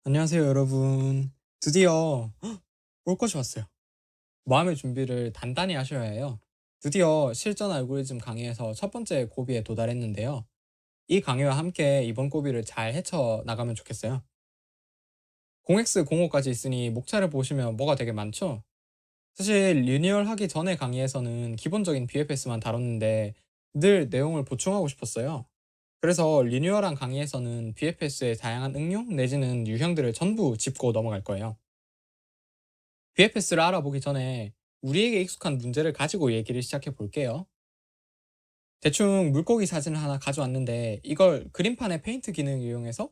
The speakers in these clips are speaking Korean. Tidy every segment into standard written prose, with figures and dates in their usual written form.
안녕하세요, 여러분. 드디어 올 것이 왔어요. 마음의 준비를 단단히 하셔야 해요. 드디어 실전 알고리즘 강의에서 첫 번째 고비에 도달했는데요. 이 강의와 함께 이번 고비를 잘 헤쳐 나가면 좋겠어요. 0x 05까지 있으니 목차를 보시면 뭐가 되게 많죠? 사실 리뉴얼 하기 전에 강의에서는 기본적인 BFS만 다뤘는데 늘 내용을 보충하고 싶었어요. 그래서 리뉴얼한 강의에서는 BFS의 다양한 응용 내지는 유형들을 전부 짚고 넘어갈 거예요. BFS를 알아보기 전에 우리에게 익숙한 문제를 가지고 얘기를 시작해 볼게요. 대충 물고기 사진을 하나 가져왔는데 이걸 그림판의 페인트 기능을 이용해서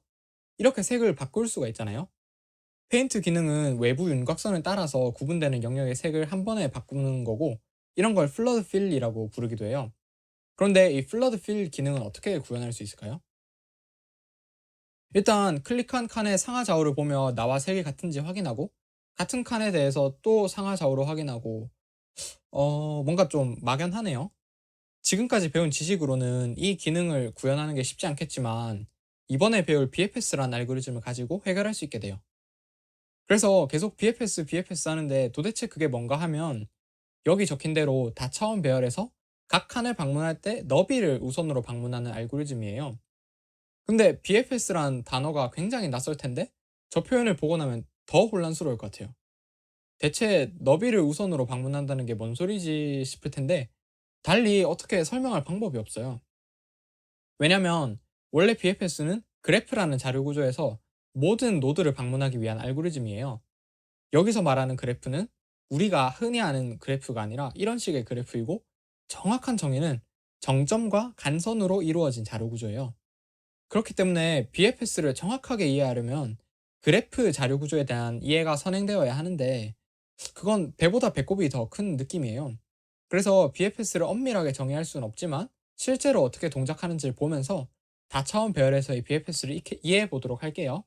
이렇게 색을 바꿀 수가 있잖아요. 페인트 기능은 외부 윤곽선을 따라서 구분되는 영역의 색을 한 번에 바꾸는 거고, 이런 걸 플러드 필이라고 부르기도 해요. 그런데 이 플러드 필 기능은 어떻게 구현할 수 있을까요? 일단 클릭한 칸의 상하 좌우를 보며 나와 색이 같은지 확인하고, 같은 칸에 대해서 또 상하 좌우로 확인하고, 뭔가 좀 막연하네요. 지금까지 배운 지식으로는 이 기능을 구현하는 게 쉽지 않겠지만, 이번에 배울 BFS라는 알고리즘을 가지고 해결할 수 있게 돼요. 그래서 계속 BFS 하는데 도대체 그게 뭔가 하면, 여기 적힌 대로 다차원 배열에서 각 칸을 방문할 때 너비를 우선으로 방문하는 알고리즘이에요. 근데 BFS란 단어가 굉장히 낯설 텐데, 저 표현을 보고 나면 더 혼란스러울 것 같아요. 대체 너비를 우선으로 방문한다는 게 뭔 소리지 싶을 텐데, 달리 어떻게 설명할 방법이 없어요. 왜냐면 원래 BFS는 그래프라는 자료 구조에서 모든 노드를 방문하기 위한 알고리즘이에요. 여기서 말하는 그래프는 우리가 흔히 아는 그래프가 아니라 이런 식의 그래프이고, 정확한 정의는 정점과 간선으로 이루어진 자료 구조예요. 그렇기 때문에 BFS를 정확하게 이해하려면 그래프 자료 구조에 대한 이해가 선행되어야 하는데, 그건 배보다 배꼽이 더 큰 느낌이에요. 그래서 BFS를 엄밀하게 정의할 수는 없지만 실제로 어떻게 동작하는지를 보면서 다차원 배열에서의 BFS를 이해해 보도록 할게요.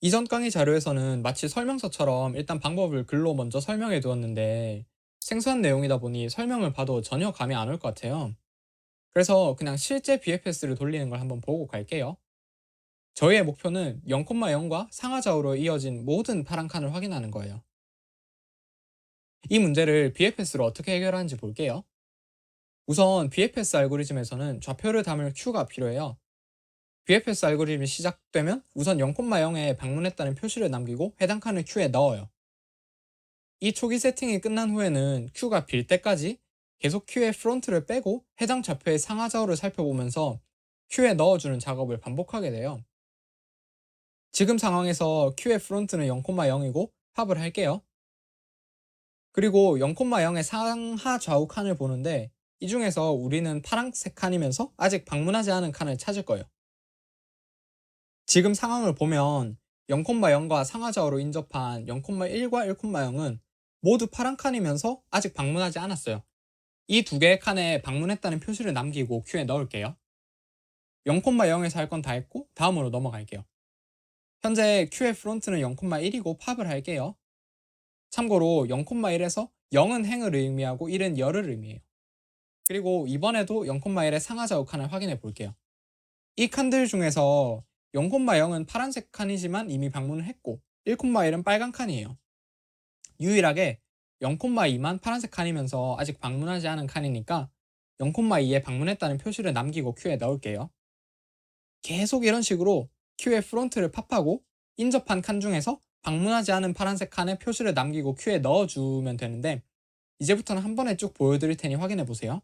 이전 강의 자료에서는 마치 설명서처럼 일단 방법을 글로 먼저 설명해 두었는데, 생소한 내용이다 보니 설명을 봐도 전혀 감이 안 올 것 같아요. 그래서 그냥 실제 BFS를 돌리는 걸 한번 보고 갈게요. 저희의 목표는 0,0과 상하좌우로 이어진 모든 파란 칸을 확인하는 거예요. 이 문제를 BFS로 어떻게 해결하는지 볼게요. 우선 BFS 알고리즘에서는 좌표를 담을 큐가 필요해요. BFS 알고리즘이 시작되면 우선 0,0에 방문했다는 표시를 남기고 해당 칸을 큐에 넣어요. 이 초기 세팅이 끝난 후에는 큐가 빌 때까지 계속 큐의 프론트를 빼고 해당 좌표의 상하좌우를 살펴보면서 큐에 넣어주는 작업을 반복하게 돼요. 지금 상황에서 큐의 프론트는 0,0이고 팝을 할게요. 그리고 0,0의 상하 좌우 칸을 보는데, 이 중에서 우리는 파란색 칸이면서 아직 방문하지 않은 칸을 찾을 거예요. 지금 상황을 보면 0,0과 상하 좌우로 인접한 0,1과 1,0은 모두 파란 칸이면서 아직 방문하지 않았어요. 이 두 개의 칸에 방문했다는 표시를 남기고 큐에 넣을게요. 0,0에서 할 건 다 했고 다음으로 넘어갈게요. 현재 큐의 프론트는 0,1이고 팝을 할게요. 참고로 0,1에서 0은 행을 의미하고 1은 열을 의미해요. 그리고 이번에도 0,1의 상하좌우 칸을 확인해 볼게요. 이 칸들 중에서 0,0은 파란색 칸이지만 이미 방문을 했고, 1,1은 빨간 칸이에요. 유일하게 0,2만 파란색 칸이면서 아직 방문하지 않은 칸이니까 0,2에 방문했다는 표시를 남기고 큐에 넣을게요. 계속 이런 식으로 큐의 프론트를 팝하고 인접한 칸 중에서 방문하지 않은 파란색 칸에 표시를 남기고 큐에 넣어주면 되는데, 이제부터는 한 번에 쭉 보여드릴 테니 확인해 보세요.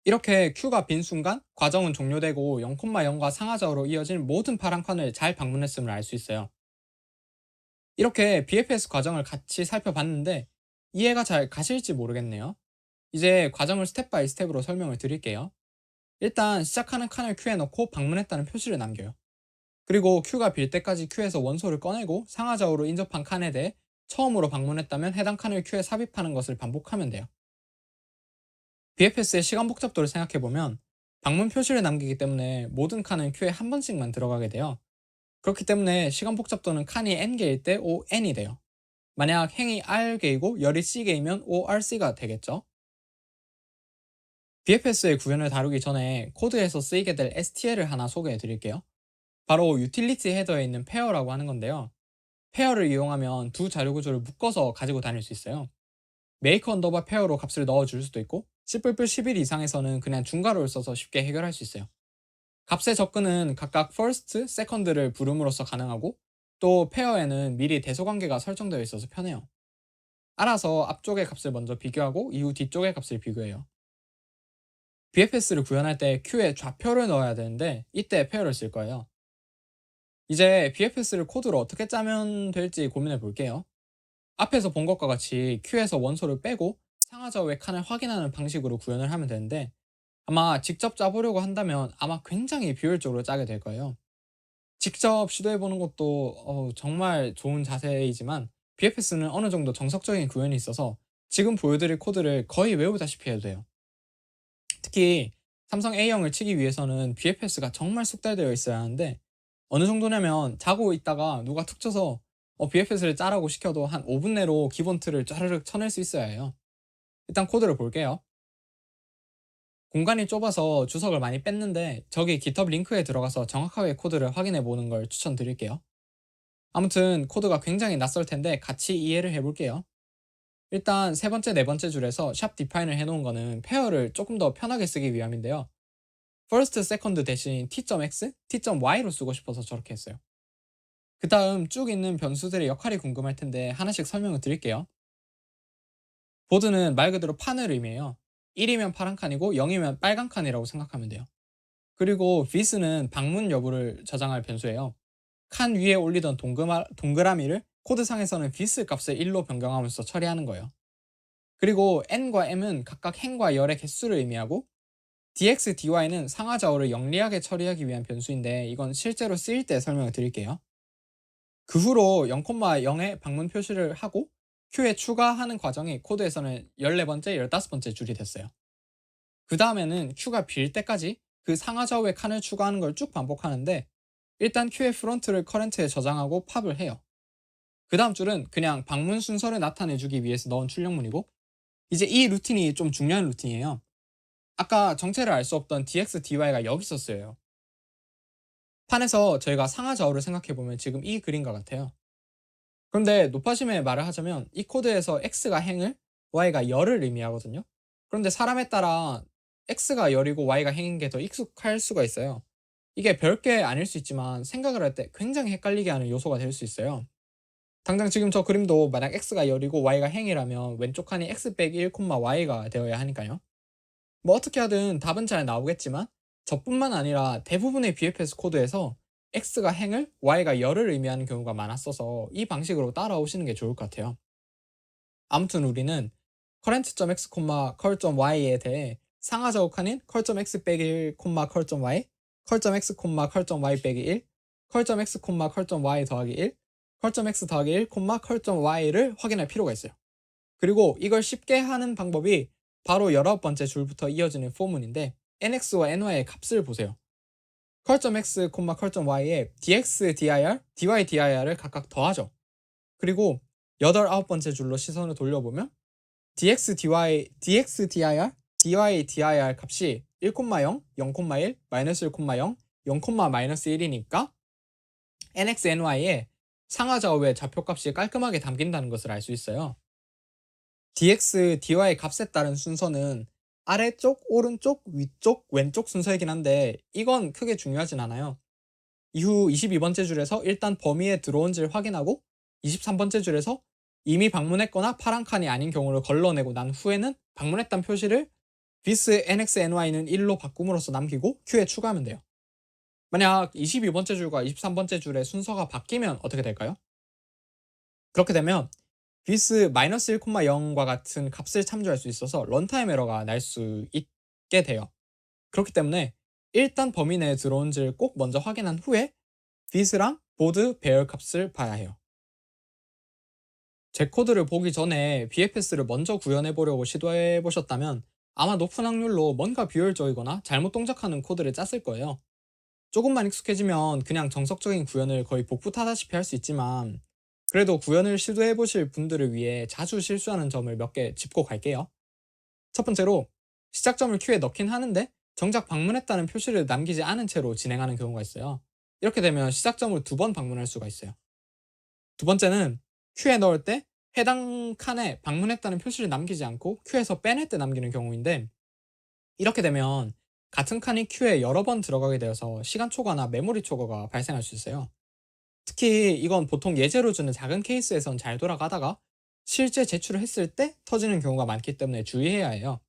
이렇게 Q가 빈 순간 과정은 종료되고 0,0과 상하좌우로 이어진 모든 파란 칸을 잘 방문했음을 알 수 있어요. 이렇게 BFS 과정을 같이 살펴봤는데 이해가 잘 가실지 모르겠네요. 이제 과정을 스텝 바이 스텝으로 설명을 드릴게요. 일단 시작하는 칸을 Q에 넣고 방문했다는 표시를 남겨요. 그리고 Q가 빌 때까지 Q에서 원소를 꺼내고 상하좌우로 인접한 칸에 대해 처음으로 방문했다면 해당 칸을 Q에 삽입하는 것을 반복하면 돼요. BFS의 시간 복잡도를 생각해보면 방문 표시를 남기기 때문에 모든 칸은 Q에 한 번씩만 들어가게 돼요. 그렇기 때문에 시간 복잡도는 칸이 n개일 때 ON이 돼요. 만약 행이 R개이고 열이 C개이면 ORC가 되겠죠. BFS의 구현을 다루기 전에 코드에서 쓰이게 될 STL을 하나 소개해 드릴게요. 바로 유틸리티 헤더에 있는 페어라고 하는 건데요. 페어를 이용하면 두 자료 구조를 묶어서 가지고 다닐 수 있어요. 메이크 언더바 페어로 값을 넣어줄 수도 있고 C++11 이상에서는 그냥 중괄호를 써서 쉽게 해결할 수 있어요. 값의 접근은 각각 first, second를 부름으로써 가능하고 또 페어에는 미리 대소관계가 설정되어 있어서 편해요. 알아서 앞쪽의 값을 먼저 비교하고 이후 뒤쪽의 값을 비교해요. BFS를 구현할 때 Q에 좌표를 넣어야 되는데 이때 페어를 쓸 거예요. 이제 BFS를 코드로 어떻게 짜면 될지 고민해 볼게요. 앞에서 본 것과 같이 Q에서 원소를 빼고 상하좌우의 칸을 확인하는 방식으로 구현을 하면 되는데 아마 직접 짜보려고 한다면 아마 굉장히 비효율적으로 짜게 될 거예요. 직접 시도해보는 것도 정말 좋은 자세이지만 BFS는 어느 정도 정석적인 구현이 있어서 지금 보여드릴 코드를 거의 외우다시피 해도 돼요. 특히 삼성 A형을 치기 위해서는 BFS가 정말 숙달되어 있어야 하는데 어느 정도냐면 자고 있다가 누가 툭 쳐서 BFS를 짜라고 시켜도 한 5분 내로 기본 틀을 짜르륵 쳐낼 수 있어야 해요. 일단 코드를 볼게요. 공간이 좁아서 주석을 많이 뺐는데 저기 GitHub 링크에 들어가서 정확하게 코드를 확인해 보는 걸 추천드릴게요. 아무튼 코드가 굉장히 낯설 텐데 같이 이해를 해볼게요. 일단 세 번째, 네 번째 줄에서 샵 디파인을 해놓은 거는 페어를 조금 더 편하게 쓰기 위함인데요. first, second 대신 t.x, t.y로 쓰고 싶어서 저렇게 했어요. 그 다음 쭉 있는 변수들의 역할이 궁금할 텐데 하나씩 설명을 드릴게요. 보드는 말 그대로 판을 의미해요. 1이면 파란 칸이고 0이면 빨간 칸이라고 생각하면 돼요. 그리고 vis는 방문 여부를 저장할 변수예요. 칸 위에 올리던 동그라미를 코드상에서는 vis 값을 1로 변경하면서 처리하는 거예요. 그리고 n과 m은 각각 행과 열의 개수를 의미하고 dx, dy는 상하좌우를 영리하게 처리하기 위한 변수인데 이건 실제로 쓰일 때 설명을 드릴게요. 그 후로 0,0에 방문 표시를 하고 Q에 추가하는 과정이 코드에서는 14번째, 15번째 줄이 됐어요. 그 다음에는 Q가 빌 때까지 그 상하좌우에 칸을 추가하는 걸 쭉 반복하는데 일단 Q의 프론트를 커런트에 저장하고 팝을 해요. 그 다음 줄은 그냥 방문 순서를 나타내주기 위해서 넣은 출력문이고 이제 이 루틴이 좀 중요한 루틴이에요. 아까 정체를 알 수 없던 dx, dy가 여기 있었어요. 판에서 저희가 상하좌우를 생각해보면 지금 이 그림과 같아요. 그런데 높아심에 말을 하자면 이 코드에서 x가 행을 y가 열을 의미하거든요. 그런데 사람에 따라 x가 열이고 y가 행인 게 더 익숙할 수가 있어요. 이게 별게 아닐 수 있지만 생각을 할 때 굉장히 헷갈리게 하는 요소가 될 수 있어요. 당장 지금 저 그림도 만약 x가 열이고 y가 행이라면 왼쪽 칸이 x 빼기 1, y가 되어야 하니까요. 뭐 어떻게 하든 답은 잘 나오겠지만 저뿐만 아니라 대부분의 BFS 코드에서 x가 행을 y가 열을 의미하는 경우가 많았어서 이 방식으로 따라오시는 게 좋을 것 같아요. 아무튼 우리는 current.x, cur.y에 대해 상하좌우 칸인 cur.x 빼기 1, cur.y, cur.x, cur.y 빼기 1, cur.x, cur.y 더하기 1, cur.x 더하기 1, cur.y를 확인할 필요가 있어요. 그리고 이걸 쉽게 하는 방법이 바로 19번째 줄부터 이어지는 포문인데 nx와 ny의 값을 보세요. 컬.x, 컬.y에 dx, dir, dy, dir을 각각 더하죠. 그리고 9번째 줄로 시선을 돌려보면 dx, dir, dy, dir 값이 1, 0, 0,1, 마이너스 1, 0, 0, 마이너스 1이니까 nx, ny의 상하좌우의 좌표값이 깔끔하게 담긴다는 것을 알 수 있어요. dx, dy의 값에 따른 순서는 아래쪽, 오른쪽, 위쪽, 왼쪽 순서이긴 한데 이건 크게 중요하진 않아요. 이후 22번째 줄에서 일단 범위에 들어온지를 확인하고 23번째 줄에서 이미 방문했거나 파란 칸이 아닌 경우를 걸러내고 난 후에는 방문했다는 표시를 vis nxny는 1로 바꿈으로써 남기고 Q에 추가하면 돼요. 만약 22번째 줄과 23번째 줄의 순서가 바뀌면 어떻게 될까요? 그렇게 되면 vis -1,0과 같은 값을 참조할 수 있어서 런타임 에러가 날 수 있게 돼요. 그렇기 때문에 일단 범위 내에 들어온지를 꼭 먼저 확인한 후에 vis랑 보드 배열 값을 봐야 해요. 제 코드를 보기 전에 BFS를 먼저 구현해 보려고 시도해 보셨다면 아마 높은 확률로 뭔가 비효율적이거나 잘못 동작하는 코드를 짰을 거예요. 조금만 익숙해지면 그냥 정석적인 구현을 거의 복붙하다시피 할 수 있지만, 그래도 구현을 시도해 보실 분들을 위해 자주 실수하는 점을 몇 개 짚고 갈게요. 첫 번째로, 시작점을 큐에 넣긴 하는데 정작 방문했다는 표시를 남기지 않은 채로 진행하는 경우가 있어요. 이렇게 되면 시작점을 두 번 방문할 수가 있어요. 두 번째는, 큐에 넣을 때 해당 칸에 방문했다는 표시를 남기지 않고 큐에서 빼낼 때 남기는 경우인데, 이렇게 되면 같은 칸이 큐에 여러 번 들어가게 되어서 시간 초과나 메모리 초과가 발생할 수 있어요. 특히 이건 보통 예제로 주는 작은 케이스에선 잘 돌아가다가 실제 제출을 했을 때 터지는 경우가 많기 때문에 주의해야 해요.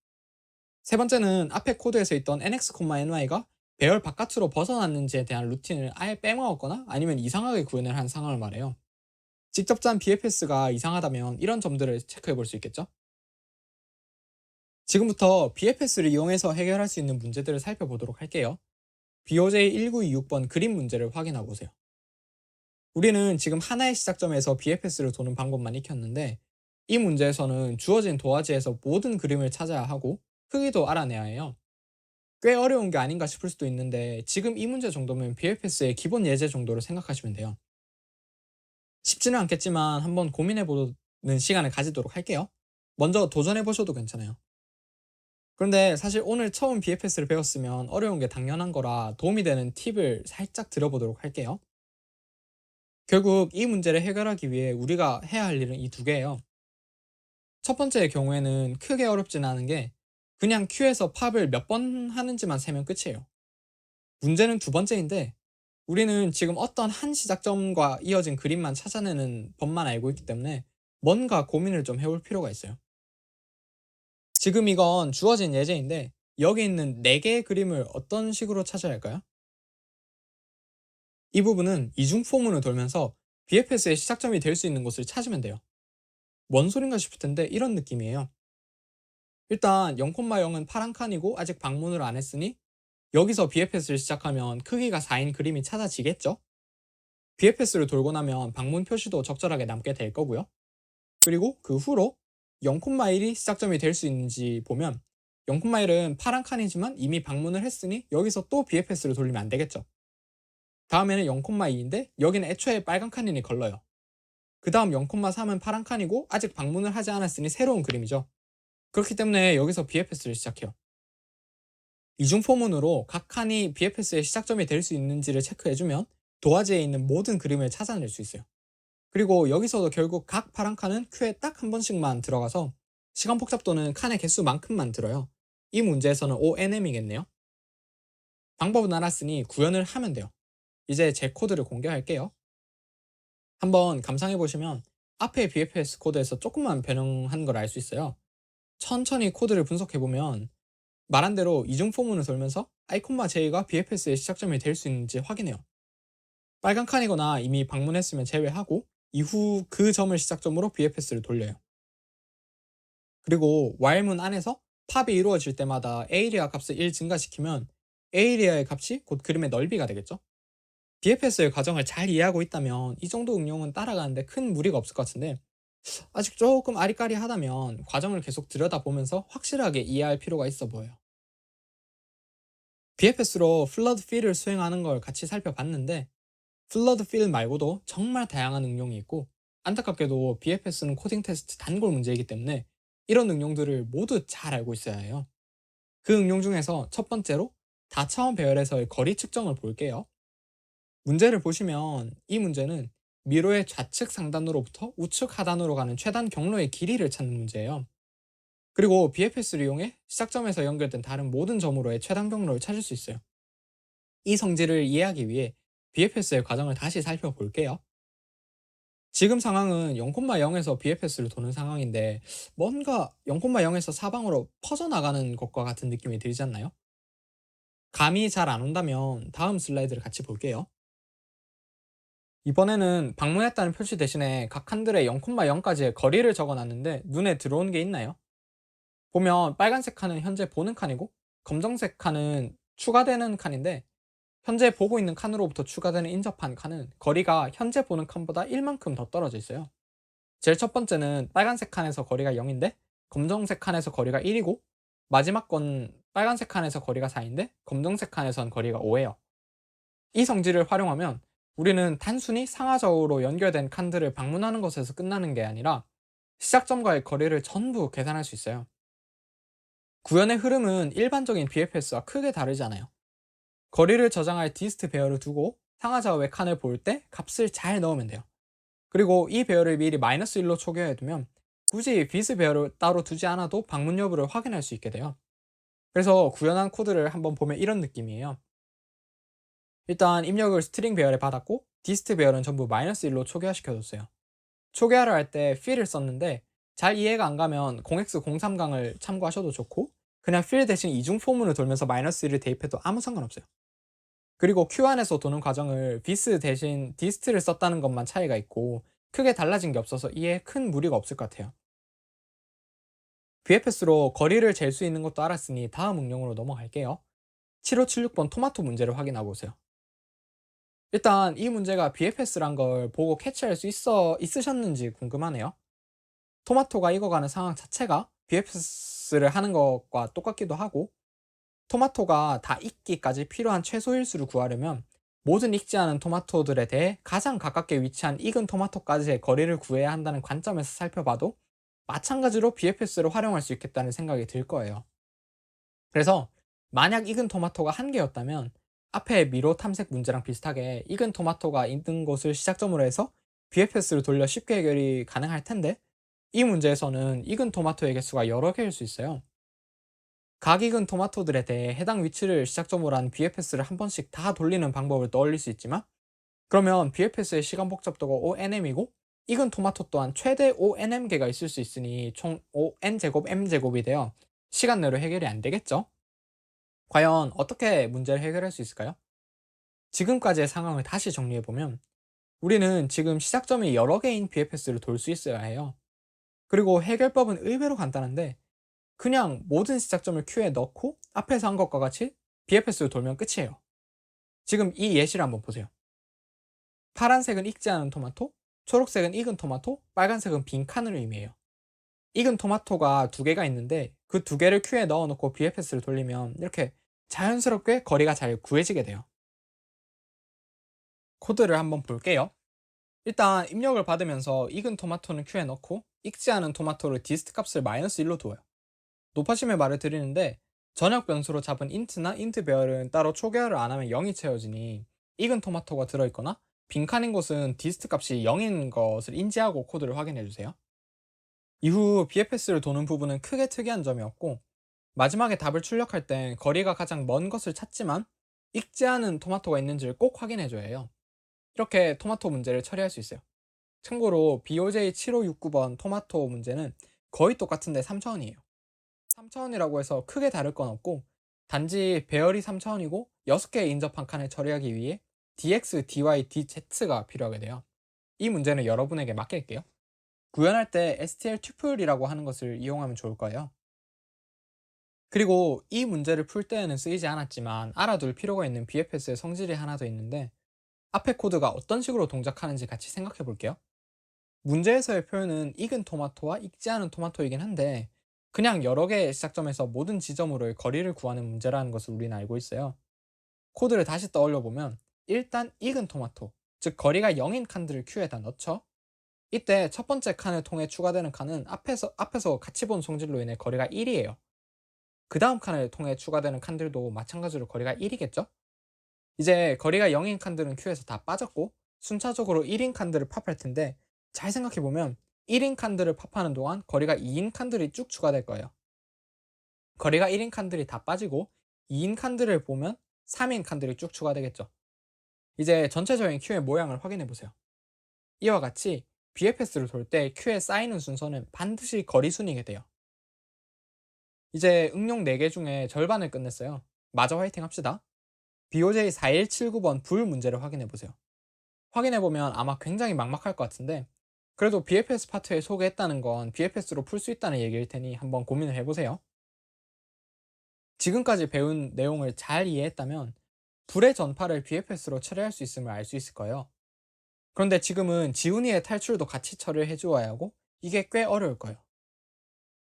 세 번째는, 앞에 코드에서 있던 nx,ny가 배열 바깥으로 벗어났는지에 대한 루틴을 아예 빼먹었거나 아니면 이상하게 구현을 한 상황을 말해요. 직접 짠 BFS가 이상하다면 이런 점들을 체크해 볼 수 있겠죠? 지금부터 BFS를 이용해서 해결할 수 있는 문제들을 살펴보도록 할게요. BOJ1926번 그림 문제를 확인해 보세요. 우리는 지금 하나의 시작점에서 BFS를 도는 방법만 익혔는데, 이 문제에서는 주어진 도화지에서 모든 그림을 찾아야 하고 크기도 알아내야 해요. 꽤 어려운 게 아닌가 싶을 수도 있는데, 지금 이 문제 정도면 BFS의 기본 예제 정도로 생각하시면 돼요. 쉽지는 않겠지만 한번 고민해보는 시간을 가지도록 할게요. 먼저 도전해보셔도 괜찮아요. 그런데 사실 오늘 처음 BFS를 배웠으면 어려운 게 당연한 거라 도움이 되는 팁을 살짝 드려보도록 할게요. 결국 이 문제를 해결하기 위해 우리가 해야 할 일은 이 두 개예요. 첫 번째의 경우에는 크게 어렵지는 않은 게 그냥 큐에서 팝을 몇 번 하는지만 세면 끝이에요. 문제는 두 번째인데, 우리는 지금 어떤 한 시작점과 이어진 그림만 찾아내는 법만 알고 있기 때문에 뭔가 고민을 좀 해볼 필요가 있어요. 지금 이건 주어진 예제인데, 여기 있는 4개의 그림을 어떤 식으로 찾아야 할까요? 이 부분은 이중 포문을 돌면서 BFS의 시작점이 될 수 있는 곳을 찾으면 돼요. 뭔 소린가 싶을 텐데 이런 느낌이에요. 일단 0,0은 파란 칸이고 아직 방문을 안 했으니 여기서 BFS를 시작하면 크기가 4인 그림이 찾아지겠죠? BFS를 돌고 나면 방문 표시도 적절하게 남게 될 거고요. 그리고 그 후로 0,1이 시작점이 될 수 있는지 보면, 0,1은 파란 칸이지만 이미 방문을 했으니 여기서 또 BFS를 돌리면 안 되겠죠. 다음에는 0,2인데 여기는 애초에 빨간 칸이니 걸러요. 그 다음 0,3은 파란 칸이고 아직 방문을 하지 않았으니 새로운 그림이죠. 그렇기 때문에 여기서 BFS를 시작해요. 이중 포문으로 각 칸이 BFS의 시작점이 될 수 있는지를 체크해주면 도화지에 있는 모든 그림을 찾아낼 수 있어요. 그리고 여기서도 결국 각 파란 칸은 큐에 딱 한 번씩만 들어가서 시간 복잡도는 칸의 개수만큼만 들어요. 이 문제에서는 ONM이겠네요. 방법은 알았으니 구현을 하면 돼요. 이제 제 코드를 공개할게요. 한번 감상해 보시면 앞에 BFS 코드에서 조금만 변형한 걸 알 수 있어요. 천천히 코드를 분석해 보면 말한 대로 이중 포문을 돌면서 i, j가 BFS의 시작점이 될 수 있는지 확인해요. 빨간 칸이거나 이미 방문했으면 제외하고 이후 그 점을 시작점으로 BFS를 돌려요. 그리고 while문 안에서 팝이 이루어질 때마다 에이리아 값을 1 증가시키면 에이리아의 값이 곧 그림의 넓이가 되겠죠? BFS의 과정을 잘 이해하고 있다면 이 정도 응용은 따라가는데 큰 무리가 없을 것 같은데, 아직 조금 아리까리하다면 과정을 계속 들여다보면서 확실하게 이해할 필요가 있어 보여요. BFS로 플러드 필을 수행하는 걸 같이 살펴봤는데, 플러드 필 말고도 정말 다양한 응용이 있고, 안타깝게도 BFS는 코딩 테스트 단골 문제이기 때문에 이런 응용들을 모두 잘 알고 있어야 해요. 그 응용 중에서 첫 번째로 다차원 배열에서의 거리 측정을 볼게요. 문제를 보시면 이 문제는 미로의 좌측 상단으로부터 우측 하단으로 가는 최단 경로의 길이를 찾는 문제예요. 그리고 BFS를 이용해 시작점에서 연결된 다른 모든 점으로의 최단 경로를 찾을 수 있어요. 이 성질을 이해하기 위해 BFS의 과정을 다시 살펴볼게요. 지금 상황은 0,0에서 BFS를 도는 상황인데 뭔가 0,0에서 사방으로 퍼져나가는 것과 같은 느낌이 들지 않나요? 감이 잘 안 온다면 다음 슬라이드를 같이 볼게요. 이번에는 방문했다는 표시 대신에 각 칸들의 0,0까지의 거리를 적어 놨는데 눈에 들어오는 게 있나요? 보면 빨간색 칸은 현재 보는 칸이고 검정색 칸은 추가되는 칸인데 현재 보고 있는 칸으로부터 추가되는 인접한 칸은 거리가 현재 보는 칸보다 1만큼 더 떨어져 있어요. 제일 첫 번째는 빨간색 칸에서 거리가 0인데 검정색 칸에서 거리가 1이고 마지막 건 빨간색 칸에서 거리가 4인데 검정색 칸에선 거리가 5예요. 이 성질을 활용하면 우리는 단순히 상하좌우로 연결된 칸들을 방문하는 것에서 끝나는 게 아니라 시작점과의 거리를 전부 계산할 수 있어요. 구현의 흐름은 일반적인 BFS와 크게 다르지 않아요. 거리를 저장할 디스트 배열을 두고 상하좌우의 칸을 볼 때 값을 잘 넣으면 돼요. 그리고 이 배열을 미리 -1로 초기화해 두면 굳이 비스 배열을 따로 두지 않아도 방문 여부를 확인할 수 있게 돼요. 그래서 구현한 코드를 한번 보면 이런 느낌이에요. 일단 입력을 스트링 배열에 받았고 디스트 배열은 전부 -1로 초기화 시켜줬어요. 초기화를 할 때 fill을 썼는데 잘 이해가 안 가면 0x03강을 참고하셔도 좋고 그냥 fill 대신 이중 포문을 돌면서 -1을 대입해도 아무 상관없어요. 그리고 q 안에서 도는 과정을 bis 대신 dist를 썼다는 것만 차이가 있고 크게 달라진 게 없어서 이해에 큰 무리가 없을 것 같아요. VFS로 거리를 잴 수 있는 것도 알았으니 다음 응용으로 넘어갈게요. 7576번 토마토 문제를 확인하고 오세요. 일단 이 문제가 BFS란 걸 보고 캐치할 수 있으셨는지 궁금하네요. 토마토가 익어가는 상황 자체가 BFS를 하는 것과 똑같기도 하고 토마토가 다 익기까지 필요한 최소 일수를 구하려면 모든 익지 않은 토마토들에 대해 가장 가깝게 위치한 익은 토마토까지의 거리를 구해야 한다는 관점에서 살펴봐도 마찬가지로 BFS를 활용할 수 있겠다는 생각이 들 거예요. 그래서 만약 익은 토마토가 한 개였다면 앞에 미로 탐색 문제랑 비슷하게 익은 토마토가 있는 곳을 시작점으로 해서 BFS를 돌려 쉽게 해결이 가능할 텐데 이 문제에서는 익은 토마토의 개수가 여러 개일 수 있어요. 각 익은 토마토들에 대해 해당 위치를 시작점으로 한 BFS를 한 번씩 다 돌리는 방법을 떠올릴 수 있지만 그러면 BFS의 시간 복잡도가 ONM이고 익은 토마토 또한 최대 ONM개가 있을 수 있으니 총 ON제곱 M제곱이 되어 시간 내로 해결이 안 되겠죠? 과연 어떻게 문제를 해결할 수 있을까요? 지금까지의 상황을 다시 정리해보면 우리는 지금 시작점이 여러 개인 BFS를 돌 수 있어야 해요. 그리고 해결법은 의외로 간단한데 그냥 모든 시작점을 큐에 넣고 앞에서 한 것과 같이 BFS를 돌면 끝이에요. 지금 이 예시를 한번 보세요. 파란색은 익지 않은 토마토, 초록색은 익은 토마토, 빨간색은 빈 칸을 의미해요. 익은 토마토가 두 개가 있는데 그 두 개를 큐에 넣어놓고 BFS를 돌리면 이렇게 자연스럽게 거리가 잘 구해지게 돼요. 코드를 한번 볼게요. 일단 입력을 받으면서 익은 토마토는 큐에 넣고 익지 않은 토마토를 디스트 값을 -1로 둬요. 높아심의 말을 드리는데 전역 변수로 잡은 int나 int 배열은 따로 초기화를 안 하면 0이 채워지니 익은 토마토가 들어있거나 빈칸인 곳은 디스트 값이 0인 것을 인지하고 코드를 확인해 주세요. 이후 BFS를 도는 부분은 크게 특이한 점이 없고 마지막에 답을 출력할 땐 거리가 가장 먼 것을 찾지만 익지 않은 토마토가 있는지를 꼭 확인해 줘야 해요. 이렇게 토마토 문제를 처리할 수 있어요. 참고로 BOJ7569번 토마토 문제는 거의 똑같은데 3차원이에요. 3차원이라고 해서 크게 다를 건 없고 단지 배열이 3차원이고 6개의 인접한 칸을 처리하기 위해 dx, dy, dz가 필요하게 돼요. 이 문제는 여러분에게 맡길게요. 구현할 때 str 튜플이라고 하는 것을 이용하면 좋을 거예요. 그리고 이 문제를 풀 때에는 쓰이지 않았지만 알아둘 필요가 있는 BFS의 성질이 하나 더 있는데 앞에 코드가 어떤 식으로 동작하는지 같이 생각해 볼게요. 문제에서의 표현은 익은 토마토와 익지 않은 토마토이긴 한데 그냥 여러 개의 시작점에서 모든 지점으로의 거리를 구하는 문제라는 것을 우리는 알고 있어요. 코드를 다시 떠올려 보면 일단 익은 토마토, 즉 거리가 0인 칸들을 큐에다 넣죠. 이때 첫 번째 칸을 통해 추가되는 칸은 앞에서 같이 본 성질로 인해 거리가 1이에요. 그 다음 칸을 통해 추가되는 칸들도 마찬가지로 거리가 1이겠죠? 이제 거리가 0인 칸들은 큐에서 다 빠졌고 순차적으로 1인 칸들을 팝할 텐데 잘 생각해보면 1인 칸들을 팝하는 동안 거리가 2인 칸들이 쭉 추가될 거예요. 거리가 1인 칸들이 다 빠지고 2인 칸들을 보면 3인 칸들이 쭉 추가되겠죠. 이제 전체적인 큐의 모양을 확인해 보세요. 이와 같이 BFS를 돌 때 큐에 쌓이는 순서는 반드시 거리순이게 돼요. 이제 응용 4개 중에 절반을 끝냈어요. 마저 화이팅 합시다. BOJ 4179번 불 문제를 확인해 보세요. 확인해 보면 아마 굉장히 막막할 것 같은데 그래도 BFS 파트에 소개했다는 건 BFS로 풀 수 있다는 얘기일 테니 한번 고민을 해보세요. 지금까지 배운 내용을 잘 이해했다면 불의 전파를 BFS로 처리할 수 있음을 알 수 있을 거예요. 그런데 지금은 지훈이의 탈출도 같이 처리를 해주어야 하고 이게 꽤 어려울 거예요.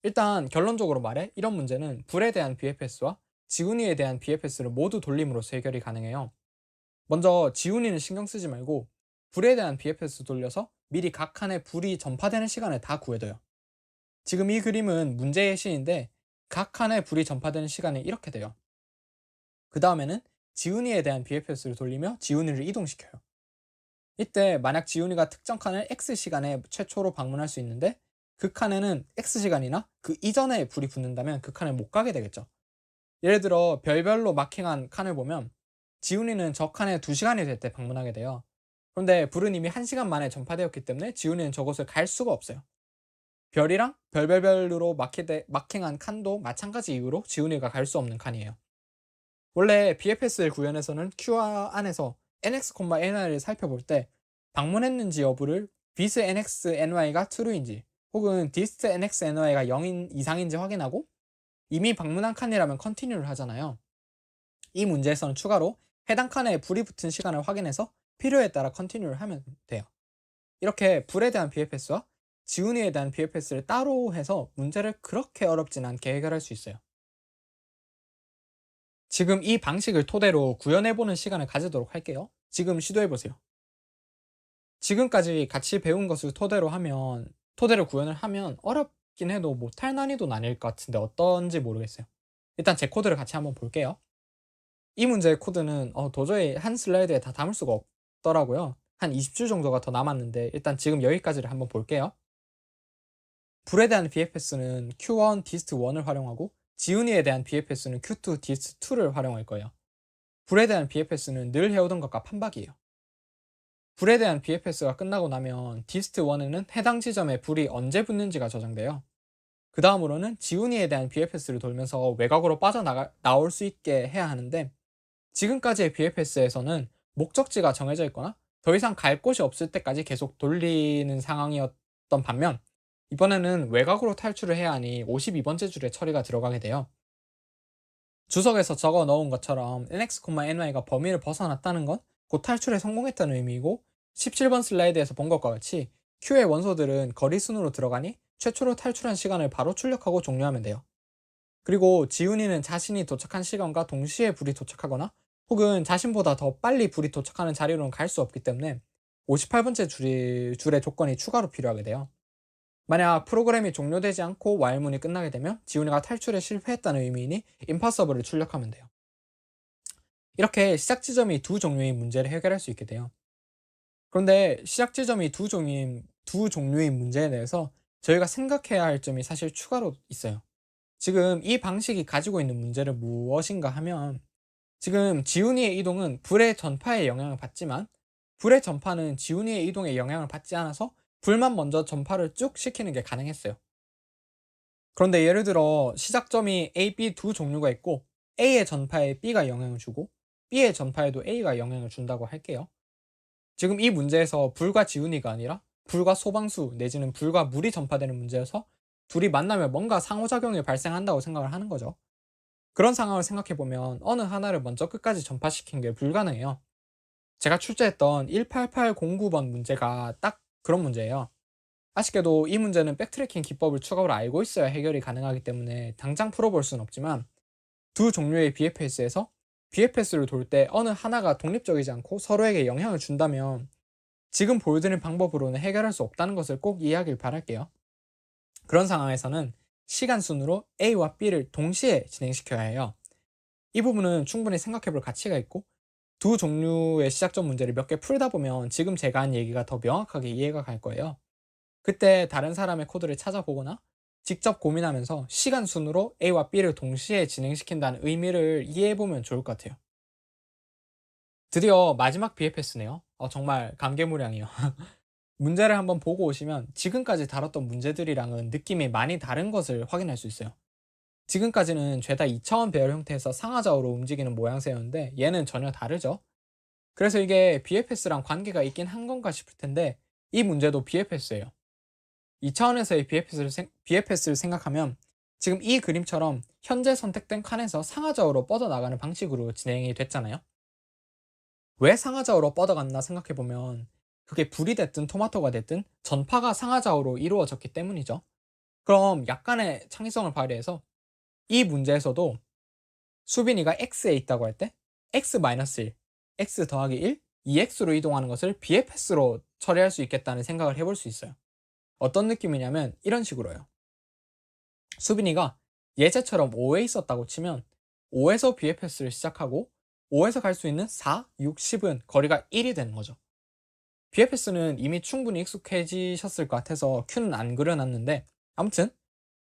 일단 결론적으로 말해 이런 문제는 불에 대한 BFS와 지훈이에 대한 BFS를 모두 돌림으로써 해결이 가능해요. 먼저 지훈이는 신경 쓰지 말고 불에 대한 BFS 돌려서 미리 각 칸에 불이 전파되는 시간을 다 구해둬요. 지금 이 그림은 문제의 시인데 각 칸에 불이 전파되는 시간이 이렇게 돼요. 그 다음에는 지훈이에 대한 BFS를 돌리며 지훈이를 이동시켜요. 이때 만약 지훈이가 특정 칸을 X시간에 최초로 방문할 수 있는데 그 칸에는 X시간이나 그 이전에 불이 붙는다면 그 칸에 못 가게 되겠죠. 예를 들어 별별로 마킹한 칸을 보면 지훈이는 저 칸에 2시간이 될 때 방문하게 돼요. 그런데 불은 이미 1시간 만에 전파되었기 때문에 지훈이는 저곳을 갈 수가 없어요. 별이랑 별별별로 마킹한 칸도 마찬가지 이유로 지훈이가 갈 수 없는 칸이에요. 원래 BFSL 구현에서는 QR 안에서 nx, ny를 살펴볼 때 방문했는지 여부를 bis nx, ny가 true인지 혹은 dist nx, ny가 0인 이상인지 확인하고 이미 방문한 칸이라면 continue를 하잖아요. 이 문제에서는 추가로 해당 칸에 불이 붙은 시간을 확인해서 필요에 따라 continue를 하면 돼요. 이렇게 불에 대한 BFS와 지훈이에 대한 BFS를 따로 해서 문제를 그렇게 어렵진 않게 해결할 수 있어요. 지금 이 방식을 토대로 구현해보는 시간을 가지도록 할게요. 지금 시도해보세요. 지금까지 같이 배운 것을 토대로 구현을 하면 어렵긴 해도 못할 난이도는 아닐 것 같은데 어떤지 모르겠어요. 일단 제 코드를 같이 한번 볼게요. 이 문제의 코드는 도저히 한 슬라이드에 다 담을 수가 없더라고요. 한 20줄 정도가 더 남았는데 일단 지금 여기까지를 한번 볼게요. 불에 대한 BFS는 Q1 dist 1을 활용하고 지훈이에 대한 BFS는 Q2 dist 2를 활용할 거예요. 불에 대한 BFS는 늘 해오던 것과 판박이에요. 불에 대한 BFS가 끝나고 나면 dist 1에는 해당 지점에 불이 언제 붙는지가 저장돼요. 그 다음으로는 지훈이에 대한 BFS를 돌면서 외곽으로 빠져나올 수 있게 해야 하는데 지금까지의 BFS에서는 목적지가 정해져 있거나 더 이상 갈 곳이 없을 때까지 계속 돌리는 상황이었던 반면 이번에는 외곽으로 탈출을 해야 하니 52번째 줄에 처리가 들어가게 돼요. 주석에서 적어 넣은 것처럼 nx, ny가 범위를 벗어났다는 건 곧 탈출에 성공했다는 의미이고 17번 슬라이드에서 본 것과 같이 Q의 원소들은 거리순으로 들어가니 최초로 탈출한 시간을 바로 출력하고 종료하면 돼요. 그리고 지훈이는 자신이 도착한 시간과 동시에 불이 도착하거나 혹은 자신보다 더 빨리 불이 도착하는 자리로는 갈 수 없기 때문에 58번째 줄의 조건이 추가로 필요하게 돼요. 만약 프로그램이 종료되지 않고 while문이 끝나게 되면 지훈이가 탈출에 실패했다는 의미이니 impossible을 출력하면 돼요. 이렇게 시작 지점이 두 종류의 문제를 해결할 수 있게 돼요. 그런데 시작 지점이 두 종류의 문제에 대해서 저희가 생각해야 할 점이 사실 추가로 있어요. 지금 이 방식이 가지고 있는 문제는 무엇인가 하면 지금 지훈이의 이동은 불의 전파에 영향을 받지만 불의 전파는 지훈이의 이동에 영향을 받지 않아서 불만 먼저 전파를 쭉 시키는 게 가능했어요. 그런데 예를 들어 시작점이 A, B 두 종류가 있고 A의 전파에 B가 영향을 주고 B의 전파에도 A가 영향을 준다고 할게요. 지금 이 문제에서 불과 지훈이가 아니라 불과 소방수 내지는 불과 물이 전파되는 문제여서 둘이 만나면 뭔가 상호작용이 발생한다고 생각을 하는 거죠. 그런 상황을 생각해보면 어느 하나를 먼저 끝까지 전파시키는 게 불가능해요. 제가 출제했던 18809번 문제가 딱 그런 문제예요. 아쉽게도 이 문제는 백트래킹 기법을 추가로 알고 있어야 해결이 가능하기 때문에 당장 풀어볼 수는 없지만 두 종류의 BFS에서 BFS를 돌 때 어느 하나가 독립적이지 않고 서로에게 영향을 준다면 지금 보여드린 방법으로는 해결할 수 없다는 것을 꼭 이해하길 바랄게요. 그런 상황에서는 시간 순으로 A와 B를 동시에 진행시켜야 해요. 이 부분은 충분히 생각해볼 가치가 있고 두 종류의 시작점 문제를 몇 개 풀다 보면 지금 제가 한 얘기가 더 명확하게 이해가 갈 거예요. 그때 다른 사람의 코드를 찾아보거나 직접 고민하면서 시간 순으로 A와 B를 동시에 진행시킨다는 의미를 이해해보면 좋을 것 같아요. 드디어 마지막 BFS네요. 정말 감개무량이에요. 문제를 한번 보고 오시면 지금까지 다뤘던 문제들이랑은 느낌이 많이 다른 것을 확인할 수 있어요. 지금까지는 죄다 2차원 배열 형태에서 상하좌우로 움직이는 모양새였는데 얘는 전혀 다르죠. 그래서 이게 BFS랑 관계가 있긴 한 건가 싶을 텐데 이 문제도 BFS예요. 2차원에서의 BFS를 생각하면 지금 이 그림처럼 현재 선택된 칸에서 상하좌우로 뻗어나가는 방식으로 진행이 됐잖아요. 왜 상하좌우로 뻗어갔나 생각해보면 그게 불이 됐든 토마토가 됐든 전파가 상하좌우로 이루어졌기 때문이죠. 그럼 약간의 창의성을 발휘해서 이 문제에서도 수빈이가 x에 있다고 할 때 x-1, x 더하기 1, 2x로 이동하는 것을 BFS로 처리할 수 있겠다는 생각을 해볼 수 있어요. 어떤 느낌이냐면 이런 식으로요. 수빈이가 예제처럼 5에 있었다고 치면 5에서 BFS를 시작하고 5에서 갈 수 있는 4, 6, 10은 거리가 1이 되는 거죠. BFS는 이미 충분히 익숙해지셨을 것 같아서 Q는 안 그려놨는데 아무튼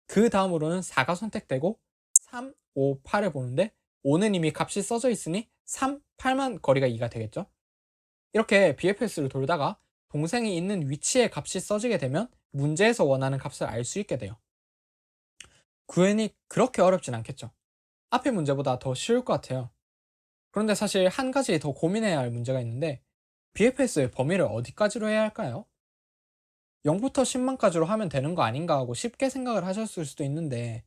그 다음으로는 4가 선택되고 3, 5, 8을 보는데 5는 이미 값이 써져 있으니 3, 8만 거리가 2가 되겠죠. 이렇게 BFS를 돌다가 동생이 있는 위치에 값이 써지게 되면 문제에서 원하는 값을 알 수 있게 돼요. 구현이 그렇게 어렵진 않겠죠. 앞의 문제보다 더 쉬울 것 같아요. 그런데 사실 한 가지 더 고민해야 할 문제가 있는데 BFS의 범위를 어디까지로 해야 할까요? 0부터 10만까지로 하면 되는 거 아닌가 하고 쉽게 생각을 하셨을 수도 있는데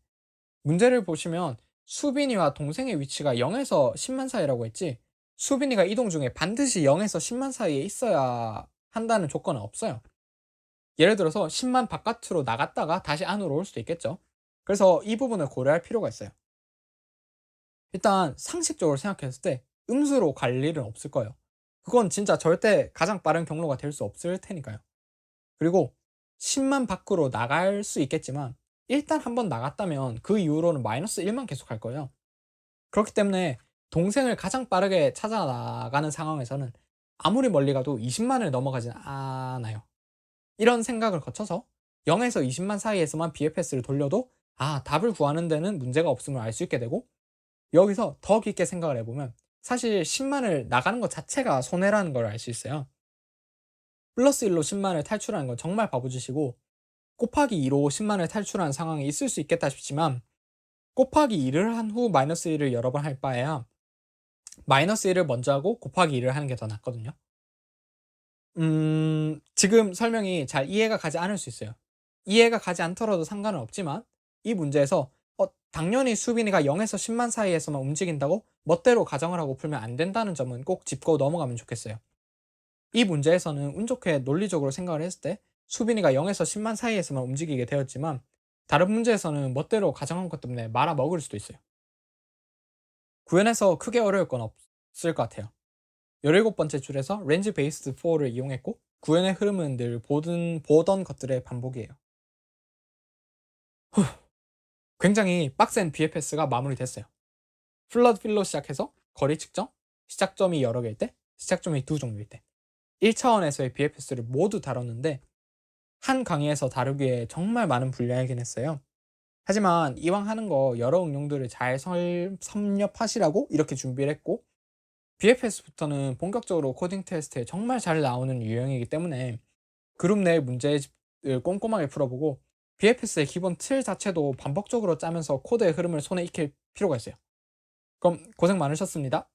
문제를 보시면 수빈이와 동생의 위치가 0에서 10만 사이라고 했지 수빈이가 이동 중에 반드시 0에서 10만 사이에 있어야 한다는 조건은 없어요. 예를 들어서 10만 바깥으로 나갔다가 다시 안으로 올 수도 있겠죠. 그래서 이 부분을 고려할 필요가 있어요. 일단 상식적으로 생각했을 때 음수로 갈 일은 없을 거예요. 그건 진짜 절대 가장 빠른 경로가 될 수 없을 테니까요. 그리고 10만 밖으로 나갈 수 있겠지만 일단 한번 나갔다면 그 이후로는 마이너스 1만 계속 갈 거예요. 그렇기 때문에 동생을 가장 빠르게 찾아 나가는 상황에서는 아무리 멀리 가도 20만을 넘어가진 않아요. 이런 생각을 거쳐서 0에서 20만 사이에서만 BFS를 돌려도 답을 구하는 데는 문제가 없음을 알 수 있게 되고 여기서 더 깊게 생각을 해보면 사실 10만을 나가는 것 자체가 손해라는 걸 알 수 있어요. 플러스 1로 10만을 탈출하는 건 정말 바보짓이고 곱하기 2로 10만을 탈출하는 상황이 있을 수 있겠다 싶지만 곱하기 2를 한 후 마이너스 1을 여러 번 할 바에야 마이너스 1을 먼저 하고 곱하기 2를 하는 게 더 낫거든요. 지금 설명이 잘 이해가 가지 않을 수 있어요. 이해가 가지 않더라도 상관은 없지만 이 문제에서 당연히 수빈이가 0에서 10만 사이에서만 움직인다고 멋대로 가정을 하고 풀면 안 된다는 점은 꼭 짚고 넘어가면 좋겠어요. 이 문제에서는 운 좋게 논리적으로 생각을 했을 때 수빈이가 0에서 10만 사이에서만 움직이게 되었지만 다른 문제에서는 멋대로 가정한 것 때문에 말아먹을 수도 있어요. 구현해서 크게 어려울 건 없을 것 같아요. 17번째 줄에서 렌즈 베이스드 4를 이용했고 구현의 흐름은 늘 보던 것들의 반복이에요. 굉장히 빡센 BFS가 마무리됐어요. 플러드 필로 시작해서 거리 측정, 시작점이 여러 개일 때, 시작점이 두 종류일 때 1차원에서의 BFS를 모두 다뤘는데 한 강의에서 다루기에 정말 많은 분량이긴 했어요. 하지만 이왕 하는 거 여러 응용들을 잘 섭렵하시라고 이렇게 준비를 했고 BFS부터는 본격적으로 코딩 테스트에 정말 잘 나오는 유형이기 때문에 그룹 내 문제를 꼼꼼하게 풀어보고 BFS의 기본 틀 자체도 반복적으로 짜면서 코드의 흐름을 손에 익힐 필요가 있어요. 그럼 고생 많으셨습니다.